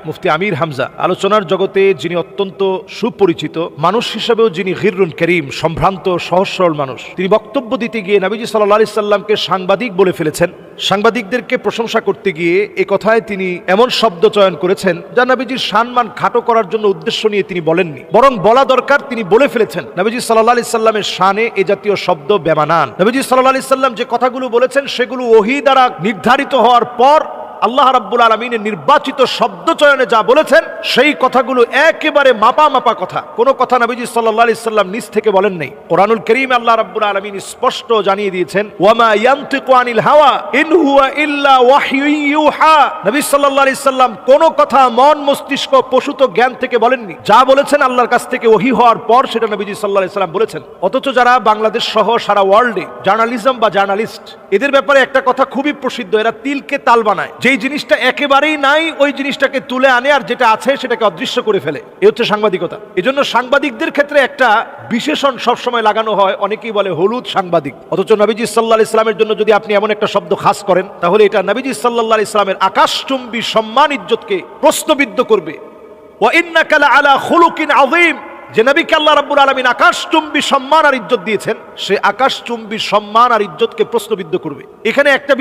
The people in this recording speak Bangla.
মুফতি আমির হামজা আলোচনার জগতে যিনি অত্যন্ত সুপরিচিত মানুষ হিসেবেও যিনি গিররুন করিম, সম্ভ্রান্ত সহজ সরল মানুষ, তিনি বক্তব্য দিতে গিয়ে নবীজি সাল্লাল্লাহু আলাইহি সাল্লামকে সাংবাদিক বলে ফেলেছেন। সাংবাদিকদেরকে প্রশংসা করতে গিয়ে এ কথায় তিনি এমন শব্দ চয়ন করেছেন যা নবীজির সম্মান খাটো করার জন্য উদ্দেশ্য নিয়ে তিনি বলেননি, বরং বলা দরকার তিনি বলে ফেলেছেন। নবীজি সাল্লাল্লাহু আলাইহি সাল্লামের শানে এ জাতীয় শব্দ বেমানান। নবীজি সাল্লাল্লাহু আলাইহি সাল্লাম যে কথাগুলো বলেছেন সেগুলো ওহী দ্বারা নির্ধারিত হওয়ার পর আল্লাহ রাব্বুল আলামিনের নির্বাচিত শব্দ চয়নে যা বলেছেন সেই কথাগুলো একেবারে মাপা মাপা কথা। কোনো কথা নবীজি সাল্লাল্লাহু আলাইহি সাল্লাম নিজ থেকে বলেন নাই। কোরআনুল কারীমে আল্লাহ রাব্বুল আলামিন স্পষ্ট জানিয়ে দিয়েছেন, ওয়ামা ইয়ানতিকু আনিল হাওয়া ইন হুয়া ইল্লা ওয়াহয়ু ইউহা। নবী সাল্লাল্লাহু আলাইহি সাল্লাম কোনো কথা মন মস্তিষ্ক প্রসূত জ্ঞান থেকে বলেননি, যা বলেছেন আল্লাহর কাছ থেকে ওহী হওয়ার পর সেটা নবীজি সাল্লাল্লাহু আলাইহি সাল্লাম বলেছেন। অথচ যারা বাংলাদেশ সহ সারা ওয়ার্ল্ডে জার্নালিজম বা জার্নালিস্ট, এদের ব্যাপারে একটা কথা খুবই প্রসিদ্ধ, এরা তিলকে তাল বানায়। যেই জিনিসটা একেবারেই নাই ওই জিনিসটাকে তুলে আনে আর যেটা আছে সেটাকে অদৃশ্য করে ফেলে। এই হচ্ছে সাংবাদিকতা। এজন্য সাংবাদিকদের ক্ষেত্রে একটা বিশেষণ সবসময় লাগানো হয়, অনেকেই বলে হলুদ সাংবাদিক। অথচ নবীজি সাল্লাল্লাহু আলাইহি সাল্লামের জন্য যদি আপনি এমন একটা শব্দ খাস করেন তাহলে এটা নবীজি সাল্লাল্লাহু আলাইহি সাল্লামের আকাশচুম্বী সম্মান ইজ্জতকে প্রশ্নবিদ্ধ করবে। ওয়া ইন্নাকা লাআলা খুলুকিন আযীম, যে নবীকে আল্লাহ রাব্বুল আলামিন আকাশচুম্বী সম্মান আর ইজ্জত দিয়েছেন, সে আকাশচুম্বী সম্মান আর ইজ্জতকে প্রশ্নবিদ্ধ করবে। এখানে একটা